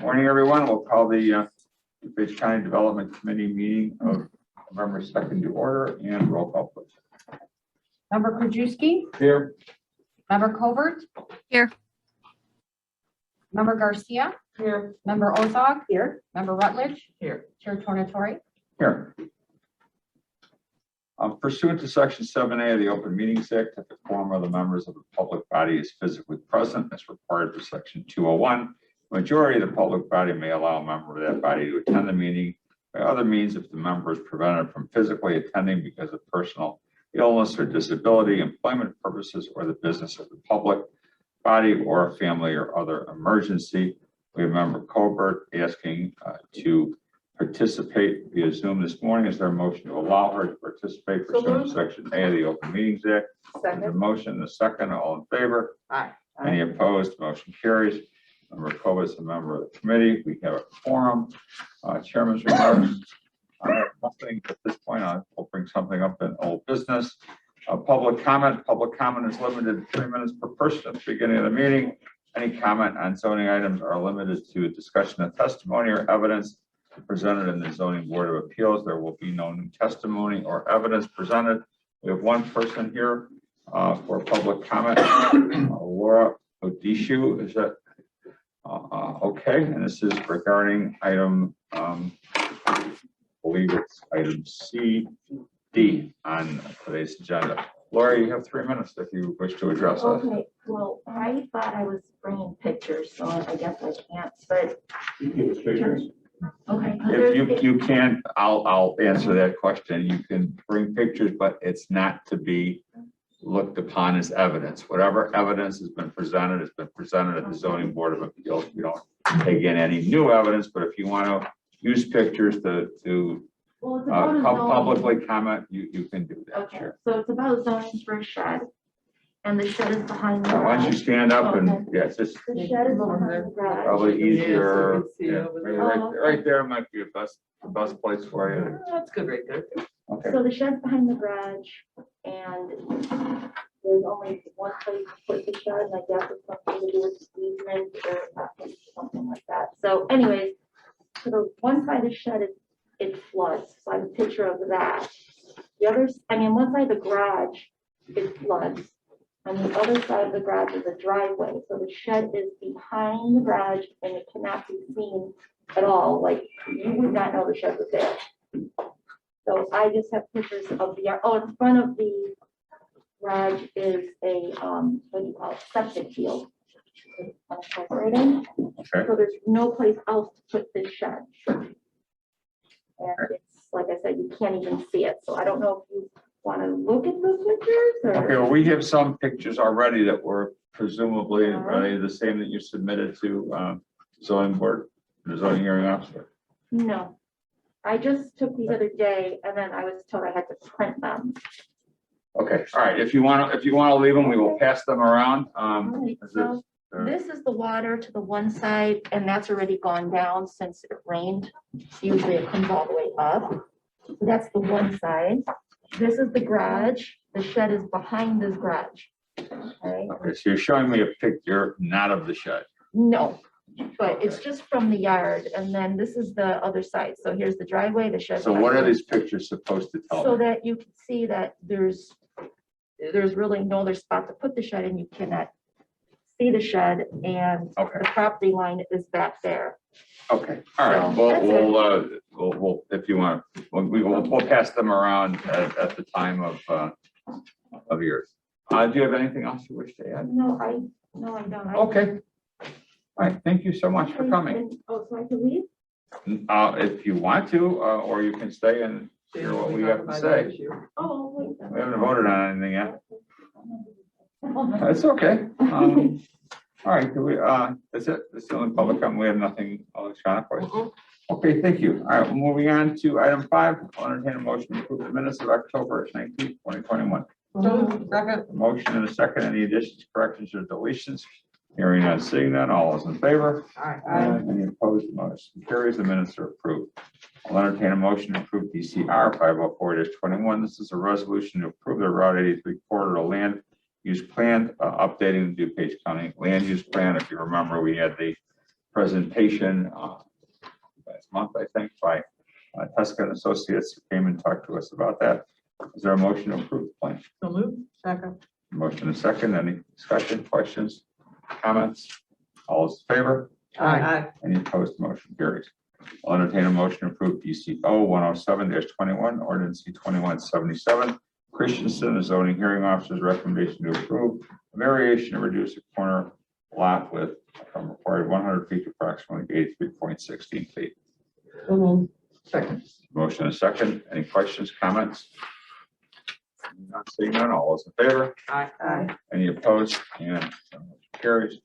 Morning, everyone. We'll call the DuPage County Development Committee meeting of November 2nd to order, and roll call, please. Member Krajewski, Here. Member Covert, Here. Member Garcia, Here. Member Ozog, here, Member Rutledge, Here. Chair Tornatori. Here. Pursuant to Section 7A of the Open Meetings Act, if the quorum of the members of the public body is physically present, as required for Section 201, the majority of the public body may allow a member of that body to attend the meeting by other means if the member is prevented from physically attending because of personal illness or disability, employment purposes, or the business of the public body, or a family or other emergency. We have Member Colbert asking to participate via Zoom this morning. Is there a motion to allow her to participate pursuant to Section A of the Open Meetings Act? There's a motion, a second, all in favor? Aye. Any opposed? Motion carries. Member Kovas is a member of the committee. We have a quorum. Chairman's remarks. I have nothing at this point. I'll bring something up in old business. Public comment. Public comment is limited to 3 minutes per person at the beginning of the meeting. Any comment on zoning items are limited to a discussion of testimony or evidence presented in the Zoning Board of Appeals. There will be no new testimony or evidence presented. We have one person here for public comment. Laura Odishu, is that okay? And this is regarding item, I believe it's item CD on today's agenda. Laura, you have 3 minutes if you wish to address us. Okay, well, I thought I was bringing pictures, so I guess I can't, but. Okay. If you can't, I'll answer that question. You can bring pictures, but it's not to be looked upon as evidence. Whatever evidence has been presented at the Zoning Board of Appeals. We don't take in any new evidence, but if you want to use pictures to Well, it's about a zoning. publicly comment, you can do that. Okay, Sure. so it's about zoning for a shed, and the shed is behind the Now, why don't you garage. stand up and, Okay. yes, it's The shed is behind the garage. probably easier. Yeah, so you can see Yeah, over maybe there. right there might be the best place for you. That's good right there. Okay. So the shed's behind the garage, and there's only one place to put the shed, and I guess it's something to do with the easement or something like that. So anyways, so the one side of the shed, it floods, so I have a picture of that. The other, one side of the garage, it floods. On the other side of the garage is a driveway, so the shed is behind the garage and it cannot be seen at all, like you would not know the shed was there. So I just have pictures of the, in front of the garage is a, what do you call it, septic field. Unincorporated. Okay. So there's no place else to put this shed. And it's, like I said, you can't even see it, so I don't know if you want to look at those pictures or. Okay, well, we have some pictures already that were presumably the same that you submitted to zoning board, the zoning hearing officer. No, I just took these other day and then I was told I had to print them. Okay, all right, if you want to leave them, we will pass them around. Alright, Is so this- this is the water to the one side and that's already gone down since it rained. Usually it comes all the way up. So that's the one side. This is the garage. The shed is behind this garage. Okay, Okay, so you're showing me a picture, not of the shed. no, but it's just from the yard. And then this is the other side. So here's the driveway, the shed. So what are these pictures supposed to tell So me? that you can see that there's really no other spot to put the shed and you cannot see the shed and Okay. the property line is back there. Okay, all right, So that's we'll, if you want, we'll pass them around at the time of yours. Do you have anything else you wish to add? No, I don't. Okay. All right, thank you so much for coming. Oh, so I can leave? If you want to, or you can stay and hear what we have to say. Oh, wait. We haven't voted on anything yet. That's okay. All right, that's it. That's the only public comment. We have nothing electronically. Okay, thank you. All right, moving on to item 5. I'll entertain a motion to approve the minutes of October 19th, 2021. Second. Motion and a second. Any additions, corrections, or deletions? Hearing none, seeing none. All those in favor? Aye. Any opposed? Motion carries. The minutes are approved. I'll entertain a motion to approve DCR 504-21. This is a resolution to approve the Route 83 corridor land use plan, updating the DuPage County land use plan. If you remember, we had the presentation last month, I think, by Tuska and Associates, who came and talked to us about that. Is there a motion to approve the plan? So moved. Second. Motion and second. Any discussion, questions, comments? All those in favor? Aye. Any opposed? Motion carries. I'll entertain a motion to approve DCO 107-21, ordinance C 2177. Christensen, the zoning hearing officer's recommendation to approve a variation to reduce a corner lot with from required 100 feet to approximately 83.16 feet. So moved. Second. Motion and second. Any questions, comments? Not seeing none. All those in favor? Aye. Aye. Any opposed? And motion carries.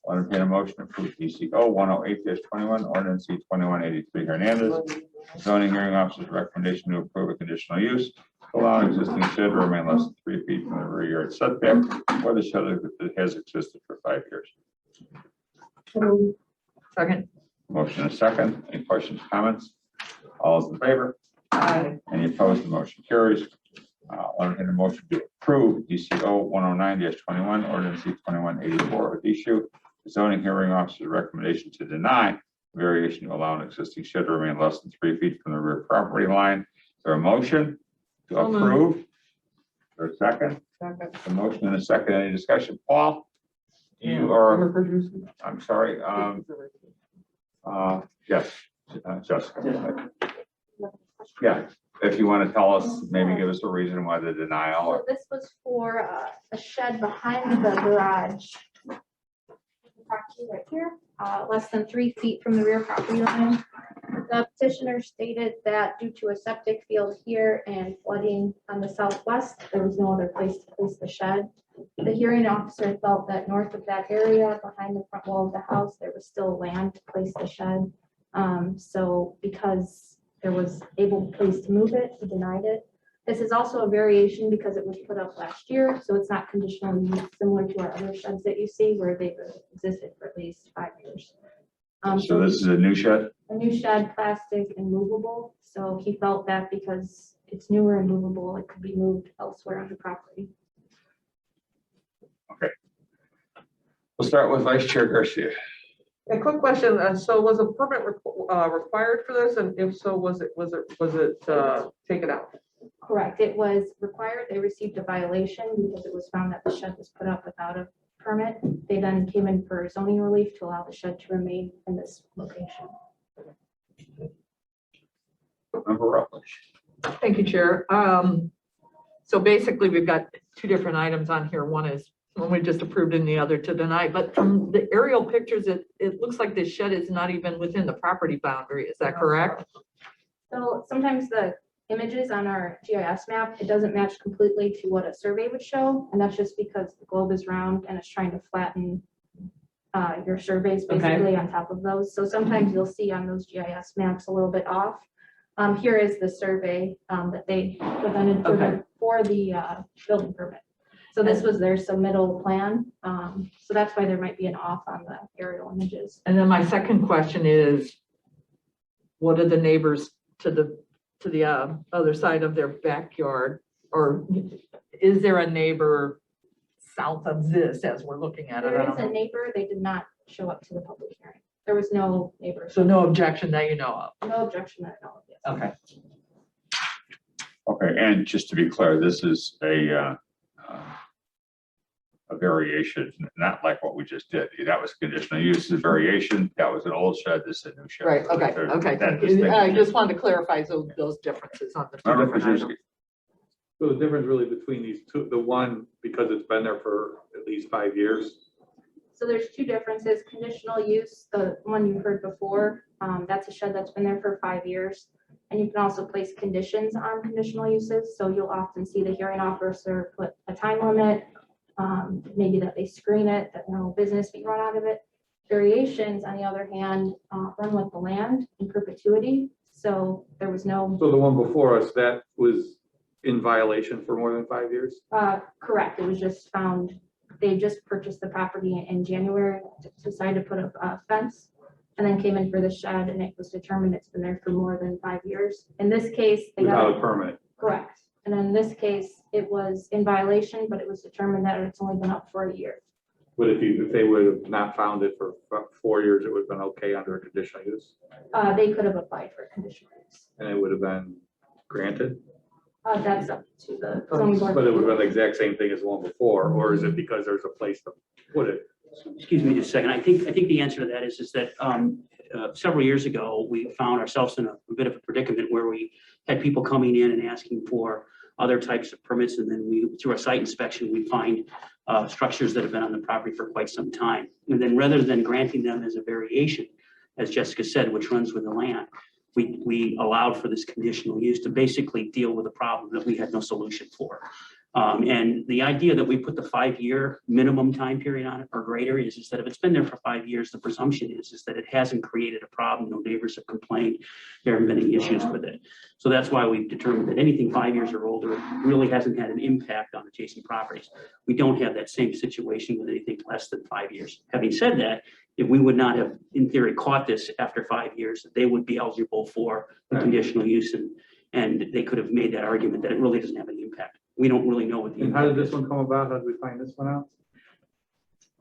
I'll entertain a motion to approve DCO 108-21, ordinance C 2183 Hernandez. Zoning hearing officer's recommendation to approve a conditional use to allow an existing shed to remain less than 3 feet from the rear yard setback where the shed has existed for 5 years. Second. Motion and second. Any questions, comments? All those in favor? Aye. Any opposed? The motion carries. I'll entertain a motion to approve DCO 109-21, ordinance C 2184 with issue. The zoning hearing officer's recommendation to deny variation to allow an existing shed to remain less than 3 feet from the rear property line. Is there a motion to So moved. approve? Is there a second? Second. A motion and a second. Any discussion? Paul? You I'm sorry. Yes, Jessica. Yeah, if you want to tell us, maybe give us a reason why the denial. So Or this was for a shed behind the garage. Property right here, less than 3 feet from the rear property line. The petitioner stated that due to a septic field here and flooding on the southwest, there was no other place to place the shed. The hearing officer felt that north of that area, behind the front wall of the house, there was still land to place the shed. So because there was able place to move it, he denied it. This is also a variation because it was put up last year, so it's not conditional use similar to our other sheds that you see where they've existed for at least 5 years. so this is a new shed? A new shed, plastic and movable. So he felt that because it's newer and movable, it could be moved elsewhere on the property. Okay. We'll start with Vice Chair Garcia. A quick question. So was a permit required for this? And if so, was it taken out? Correct. It was required. They received a violation because it was found that the shed was put up without a permit. They then came in for zoning relief to allow the shed to remain in this location. Member Rutledge. Thank you, Chair. So basically, we've got two different items on here. One is one we just approved and the other to deny. But from the aerial pictures, it looks like this shed is not even within the property boundary. Is that correct? So sometimes the images on our GIS map, it doesn't match completely to what a survey would show. And that's just because the globe is round and it's trying to flatten your surveys basically on top of those. So sometimes you'll see on those GIS maps a little bit off. Here is the survey that they presented for the building permit. So this was their submittal plan. So that's why there might be an off on the aerial images. And then my second question is, what are the neighbors to the other side of their backyard? Or is there a neighbor south of this as we're looking at it? There is a neighbor, they did not show up to the public hearing. There was no neighbor. So no objection that you know of? No objection at all, yes. Okay. Okay, and just to be clear, this is a variation, not like what we just did. That was conditional use, a variation. That was an old shed. This is a new shed. Right, okay, okay. That Thank you. distinction. I just wanted to clarify those differences on the two Member different Pazewski. items. So the difference really between these two, the one, because it's been there for at least 5 years. So there's two differences. Conditional use, the one you heard before, that's a shed that's been there for 5 years. And you can also place conditions on conditional uses. So you'll often see the hearing officer put a time limit, maybe that they screen it, that no business be run out of it. Variations, on the other hand, run with the land in perpetuity. So there was no, So the one before us, that was in violation for more than 5 years? correct. It was just found, they just purchased the property in January, decided to put up a fence, and then came in for the shed, and it was determined it's been there for more than 5 years. In this case, they got Without it a permit? correct. And in this case, it was in violation, but it was determined that it's only been up for a year. But if they would have not found it for 4 years, it would have been okay under a conditional use, They could have applied for a conditional use. and it would have been granted? That's up to the zoning board. But it would have been the exact same thing as the one before, or is it because there's a place to put it? Excuse me just a second. I think the answer to that is that several years ago, we found ourselves in a bit of a predicament where we had people coming in and asking for other types of permits, and then we, through a site inspection, we find structures that have been on the property for quite some time. And then rather than granting them as a variation, as Jessica said, which runs with the land, we allowed for this conditional use to basically deal with a problem that we had no solution for. And the idea that we put the 5-year minimum time period on it or greater is that if it's been there for 5 years, the presumption is that it hasn't created a problem. No neighbors have complained. There haven't been any issues with it. So that's why we've determined that anything 5 years or older really hasn't had an impact on adjacent properties. We don't have that same situation with anything less than 5 years. Having said that, if we would not have, in theory, caught this after 5 years, they would be eligible for the conditional use, and they could have made that argument that it really doesn't have any impact. We don't really know what the And how impact did is. this one come about? How did we find this one out?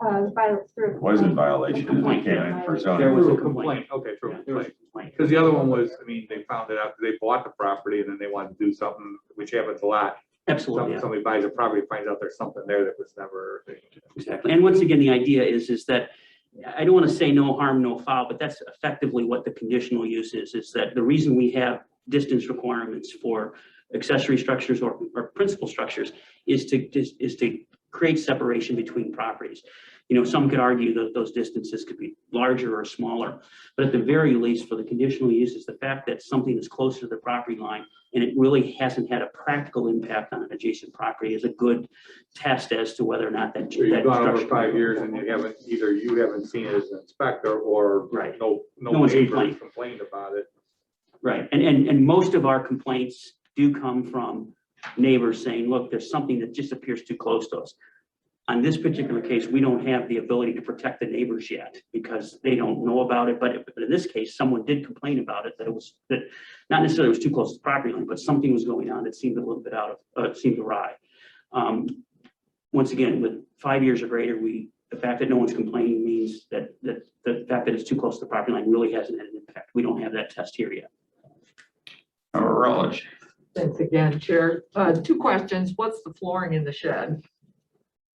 It was in violation, as we came in for There zoning. was a Through complaint. Okay, through Yeah, there was a complaint. complaint. Because the other one was, I mean, they found it out, they bought the property and then they wanted to do something, which happens a lot. Absolutely, yeah. Somebody buys a property, finds out there's something there that was never. Exactly. And once again, the idea is that, I don't want to say no harm, no foul, but that's effectively what the conditional use is that the reason we have distance requirements for accessory structures or principal structures is to create separation between properties. You know, some could argue that those distances could be larger or smaller, but at the very least for the conditional use is the fact that something is closer to the property line and it really hasn't had a practical impact on an adjacent property is a good test as to whether or not that. So you've gone over structure- 5 years and you haven't seen it as an inspector or Right. no one's neighbors complained about it. Right, and most of our complaints do come from neighbors saying, look, there's something that just appears too close to us. On this particular case, we don't have the ability to protect the neighbors yet because they don't know about it. But in this case, someone did complain about it, that not necessarily it was too close to the property line, but something was going on that seemed a little bit it seemed awry. Once again, with 5 years or greater, the fact that no one's complaining means that the fact that it's too close to the property line really hasn't had an impact. We don't have that test here yet. Relish. Thanks again, Chair. 2 questions. What's the flooring in the shed?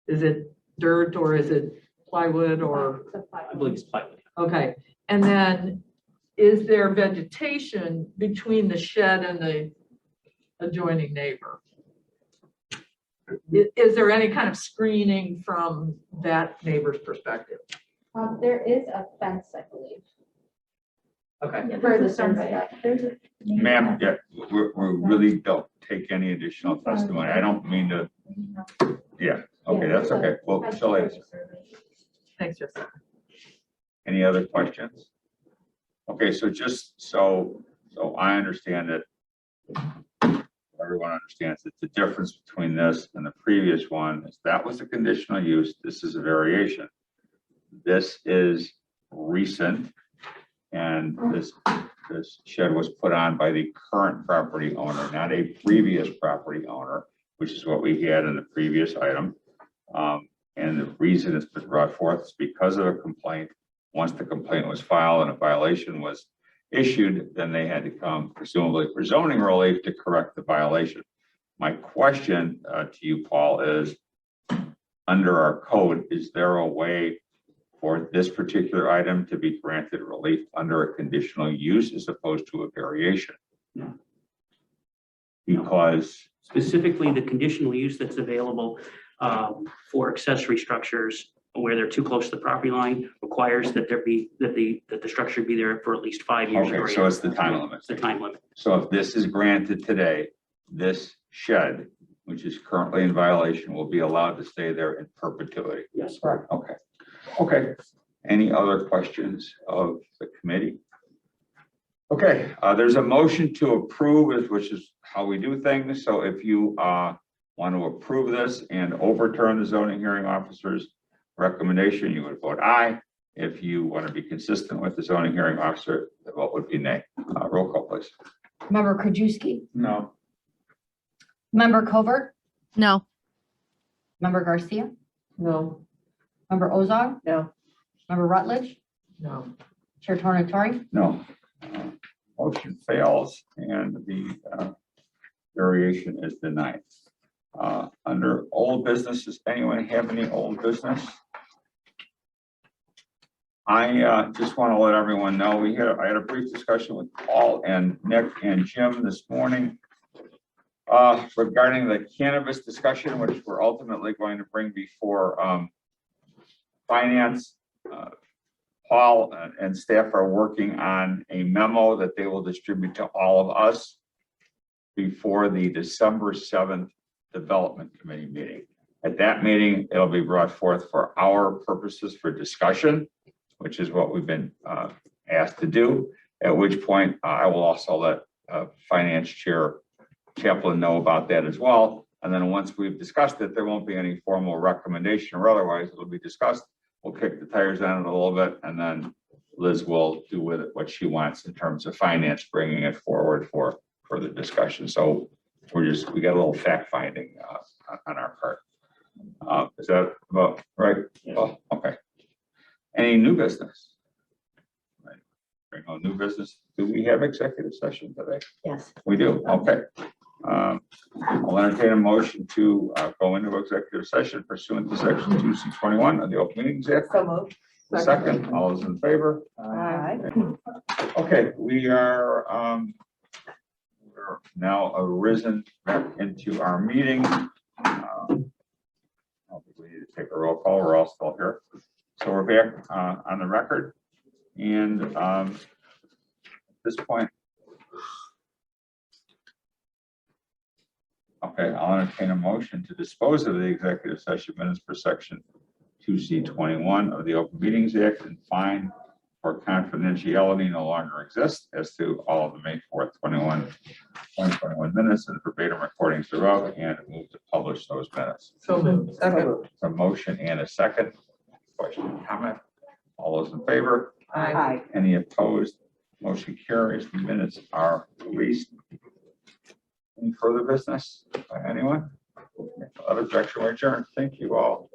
Is it dirt or is it plywood or, I believe it's plywood. okay. And then is there vegetation between the shed and the adjoining neighbor? Is there any kind of screening from that neighbor's perspective? There is a fence, I believe. Okay. Yeah, For the there's a fence survey. back- There's a. Ma'am, yeah, we really don't take any additional testimony. I don't mean to, yeah, okay, that's okay. Well, she'll answer. Thanks, Jessica. Any other questions? Okay, so just so I understand it, everyone understands that the difference between this and the previous one is that was a conditional use. This is a variation. This is recent, and this shed was put on by the current property owner, not a previous property owner, which is what we had in the previous item. And the reason it's been brought forth is because of a complaint. Once the complaint was filed and a violation was issued, then they had to come presumably for zoning relief to correct the violation. My question to you, Paul, is under our code, is there a way for this particular item to be granted relief under a conditional use as opposed to a variation? No. Because, Specifically, the conditional use that's available for accessory structures where they're too close to the property line requires that the structure be there for at least 5 years. or okay, greater. so it's the time limit. It's the time limit. So if this is granted today, this shed, which is currently in violation, will be allowed to stay there in perpetuity. Yes. Correct. Okay. Okay. Any other questions of the committee? Okay, there's a motion to approve, which is how we do things. So if you want to approve this and overturn the zoning hearing officer's recommendation, you would vote aye. If you want to be consistent with the zoning hearing officer, the vote would be nay. Roll call, please. Member Krajewski, No. Member Covert, No. Member Garcia, No. Member Ozark, No. Member Rutledge, No. Chair Tornatori. No. Motion fails and the variation is denied. Under old business, does anyone have any old business? I just want to let everyone know, I had a brief discussion with Paul and Nick and Jim this morning regarding the cannabis discussion, which we're ultimately going to bring before finance. Paul and staff are working on a memo that they will distribute to all of us before the December 7th Development Committee meeting. At that meeting, it'll be brought forth for our purposes for discussion, which is what we've been asked to do, at which point I will also let Finance Chair Chaplin know about that as well. And then once we've discussed it, there won't be any formal recommendation or otherwise, it'll be discussed. We'll kick the tires on it a little bit, and then Liz will do with it what she wants in terms of finance, bringing it forward for further discussion. So we got a little fact finding on our part. Is that about right? Oh, okay. Any new business? Right. Bring on new business. Do we have executive session today? Yes. We do. Okay. I'll entertain a motion to go into executive session pursuant to section 2C21 of the Open Meetings Act. So moved. Second, all those in favor? Aye. Okay, we're now arisen back into our meeting. I don't think we need to take a roll call. We're all still here. So we're back on the record. And at this point, okay, I'll entertain a motion to dispose of the executive session minutes per section 2C21 of the Open Meetings Act and find for confidentiality no longer exists as to all of the May 4th, 2021 minutes and verbatim recordings thereof, and move to publish those minutes. So moved. Second. A motion and a second. Question, comment? All those in favor? Aye. Any opposed? Motion carries. The minutes are released. Any further business by anyone? Without objection, we adjourn. Thank you all.